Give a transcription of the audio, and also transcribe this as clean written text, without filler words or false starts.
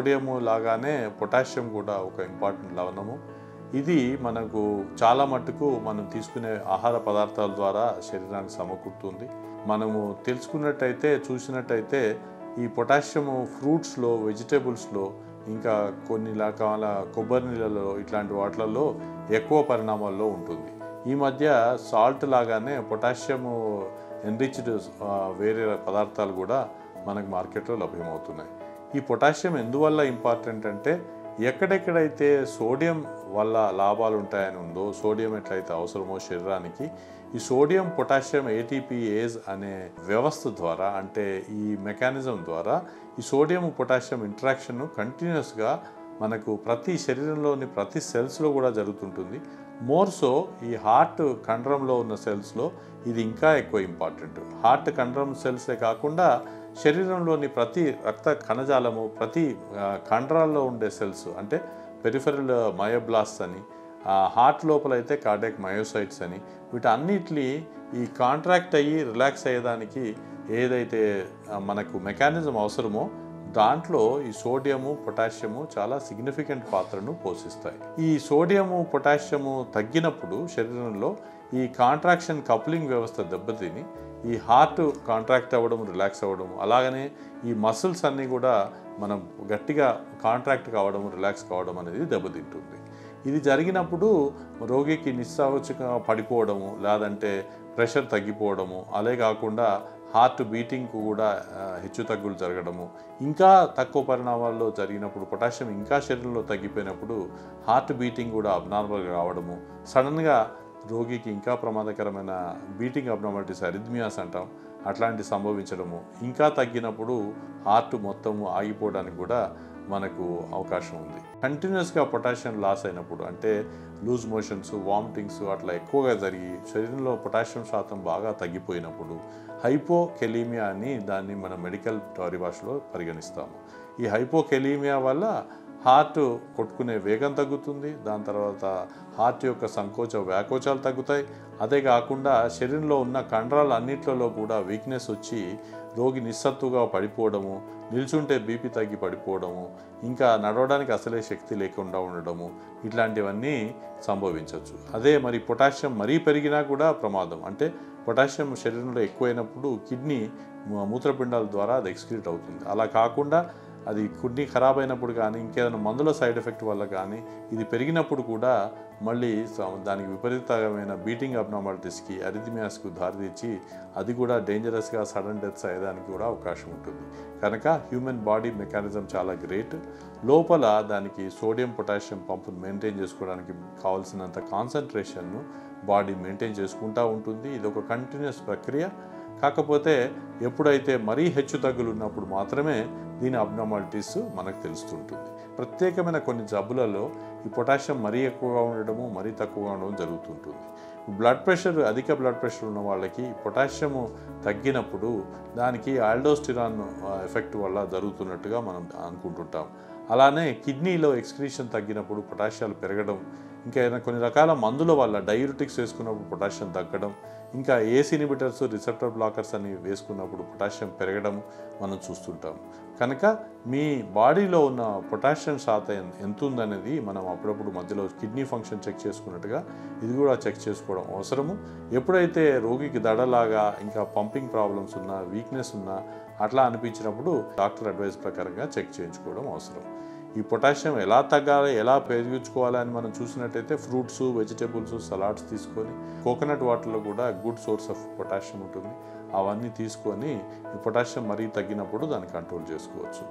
Sodium లాగానే potassium కూడా ఒక ఇంపార్టెంట్ లవణము. ఇది మనకు చాలా మట్టుకు మనం తీసుకునే ఆహార పదార్థాల ద్వారా శరీరానికి సమకూరుతుంది. మనము తెలుసుకున్నట్టయితే చూసినట్టయితే ఈ పొటాషియము ఫ్రూట్స్లో, వెజిటేబుల్స్లో, ఇంకా కొన్ని రకాల కొబ్బరి నీళ్ళలో ఇట్లాంటి వాటిలలో ఎక్కువ పరిణామాల్లో ఉంటుంది. ఈ మధ్య సాల్ట్ లాగానే పొటాషియము ఎన్రిచ్డ్ వేరే పదార్థాలు కూడా మనకు మార్కెట్లో లభ్యమవుతున్నాయి. ఈ పొటాషియం ఎందువల్ల ఇంపార్టెంట్ అంటే ఎక్కడెక్కడైతే సోడియం వల్ల లాభాలు ఉంటాయని ఉందో, సోడియం ఎట్లయితే అవసరమో శరీరానికి, ఈ సోడియం పొటాషియం ఏటీపీఏజ్ అనే వ్యవస్థ ద్వారా, అంటే ఈ మెకానిజం ద్వారా ఈ సోడియం పొటాషియం ఇంటరాక్షన్ కంటిన్యూస్గా మనకు ప్రతి శరీరంలోని ప్రతి సెల్స్లో కూడా జరుగుతుంటుంది. మోర్ సో ఈ హార్ట్ కండరంలో ఉన్న సెల్స్లో ఇది ఇంకా ఎక్కువ ఇంపార్టెంట్. హార్ట్ కండరం సెల్సే కాకుండా శరీరంలోని ప్రతి రక్త కణజాలము, ప్రతి కండరాల్లో ఉండే సెల్స్, అంటే పెరిఫెరల్ మయోబ్లాస్ట్స్ అని, హార్ట్ లోపల అయితే కార్డియాక్ మయోసైట్స్ అని, వీటన్నిటిని ఈ కాంట్రాక్ట్ అయ్యి రిలాక్స్ అయ్యేదానికి ఏదైతే మనకు మెకానిజం అవసరమో దాంట్లో ఈ సోడియము పొటాషియము చాలా సిగ్నిఫికెంట్ పాత్రను పోషిస్తాయి. ఈ సోడియము పొటాషియము తగ్గినప్పుడు శరీరంలో ఈ కాంట్రాక్షన్ కప్లింగ్ వ్యవస్థ దెబ్బతిని ఈ హార్ట్ కాంట్రాక్ట్ అవ్వడం, రిలాక్స్ అవ్వడం, అలాగనే ఈ మసిల్స్ అన్నీ కూడా మనం గట్టిగా కాంట్రాక్ట్ కావడం, రిలాక్స్ కావడం అనేది దెబ్బతింటుంది. ఇది జరిగినప్పుడు రోగికి నిస్సావచ్చుగా పడిపోవడము, లేదంటే ప్రెషర్ తగ్గిపోవడము, అలే కాకుండా హార్ట్ బీటింగ్కు కూడా హెచ్చు తగ్గులు జరగడము, ఇంకా తక్కువ పరిణామాల్లో జరిగినప్పుడు పొటాషియం ఇంకా శరీరంలో తగ్గిపోయినప్పుడు హార్ట్ బీటింగ్ కూడా అబ్నార్మల్గా రావడము, సడన్గా రోగికి ఇంకా ప్రమాదకరమైన బీటింగ్ అబ్నార్మాలిటీస్, అరిథ్మియాస్ అంటాం, అట్లాంటి సంభవించడము, ఇంకా తగ్గినప్పుడు హార్ట్ మొత్తము ఆగిపోవడానికి కూడా మనకు అవకాశం ఉంది. కంటిన్యూస్గా పొటాషియం లాస్ అయినప్పుడు, అంటే లూజ్ మోషన్స్, వామిటింగ్స్ అట్లా ఎక్కువగా జరిగి శరీరంలో పొటాషియం శాతం బాగా తగ్గిపోయినప్పుడు హైపోకెలీమియా అని దాన్ని మన మెడికల్ పరిభాషలో పరిగణిస్తాము. ఈ హైపోకెలీమియా వల్ల హార్ట్ కొట్టుకునే వేగం తగ్గుతుంది, దాని తర్వాత హార్ట్ యొక్క సంకోచ వ్యాకోచాలు తగ్గుతాయి. అదే కాకుండా శరీరంలో ఉన్న కండరాలు అన్నిట్లలో కూడా వీక్నెస్ వచ్చి రోగి నిస్సత్తుగా పడిపోవడము, నిల్చుంటే బీపీ తగ్గి పడిపోవడము, ఇంకా నడవడానికి అసలే శక్తి లేకుండా ఉండడము, ఇట్లాంటివన్నీ సంభవించవచ్చు. అదే మరి పొటాషియం మరీ పెరిగినా కూడా ప్రమాదం. అంటే పొటాషియం శరీరంలో ఎక్కువైనప్పుడు కిడ్నీ మూత్రపిండాల ద్వారా అది ఎక్స్క్రీట్ అవుతుంది. అలా కాకుండా అది కిడ్నీ ఖరాబ్ అయినప్పుడు కానీ, ఇంకేదైనా మందుల సైడ్ ఎఫెక్ట్ వల్ల కానీ ఇది పెరిగినప్పుడు కూడా మళ్ళీ దానికి విపరీతమైన బీటింగ్ అబ్నార్మాలిటీస్కి, అరిథ్మియాస్కు దారితీసి అది కూడా డేంజరస్గా సడన్ డెత్స్ అయ్యేదానికి కూడా అవకాశం ఉంటుంది. కనుక హ్యూమన్ బాడీ మెకానిజం చాలా గ్రేట్. లోపల దానికి సోడియం పొటాషియం పంపును మెయింటైన్ చేసుకోవడానికి కావాల్సినంత కాన్సన్ట్రేషన్ను బాడీ మెయింటైన్ చేసుకుంటూ ఉంటుంది. ఇది ఒక కంటిన్యూస్ ప్రక్రియ. కాకపోతే ఎప్పుడైతే మరీ హెచ్చు తగ్గులు ఉన్నప్పుడు మాత్రమే దీని అబ్నార్మాలిటీస్ మనకు తెలుస్తుంటుంది. ప్రత్యేకమైన కొన్ని జబ్బులలో ఈ పొటాషియం మరీ ఎక్కువగా ఉండడము, మరీ తక్కువగా ఉండడం జరుగుతుంటుంది. బ్లడ్ ప్రెషర్, అధిక బ్లడ్ ప్రెషర్ ఉన్న వాళ్ళకి పొటాషియము తగ్గినప్పుడు దానికి ఆల్డోస్టిరాన్ ఎఫెక్ట్ వల్ల జరుగుతున్నట్టుగా మనం అనుకుంటుంటాం. అలానే కిడ్నీలో ఎక్స్క్రీషన్ తగ్గినప్పుడు పొటాషియాలు పెరగడం, ఇంకా ఏదైనా కొన్ని రకాల మందుల వల్ల డయూరిటిక్స్ వేసుకున్నప్పుడు పొటాషియం తగ్గడం, ఇంకా ఏసీ ఇన్హిబిటర్స్, రిసెప్టర్ బ్లాకర్స్ అని వేసుకున్నప్పుడు పొటాషియం పెరగడం మనం చూస్తుంటాం. కనుక మీ బాడీలో ఉన్న పొటాషియం శాతం ఎంత ఉందనేది మనం అప్పుడప్పుడు మధ్యలో కిడ్నీ ఫంక్షన్ చెక్ చేసుకున్నట్టుగా ఇది కూడా చెక్ చేసుకోవడం అవసరము. ఎప్పుడైతే రోగికి దడలాగా, ఇంకా పంపింగ్ ప్రాబ్లమ్స్ ఉన్నా, వీక్నెస్ ఉన్నా అట్లా అనిపించినప్పుడు డాక్టర్ అడ్వైస్ ప్రకారంగా చెక్ చేయించుకోవడం అవసరం. ఈ పొటాషియం ఎలా తగ్గాలి, ఎలా పెంచుకోవాలి అని మనం చూసినట్టయితే ఫ్రూట్స్, వెజిటేబుల్స్, సలాడ్స్ తీసుకొని, కోకోనట్ వాటర్లో కూడా గుడ్ సోర్స్ ఆఫ్ పొటాషియం ఉంటుంది, అవన్నీ తీసుకొని ఈ పొటాషియం మరీ తగ్గినప్పుడు దాన్ని కంట్రోల్ చేసుకోవచ్చు.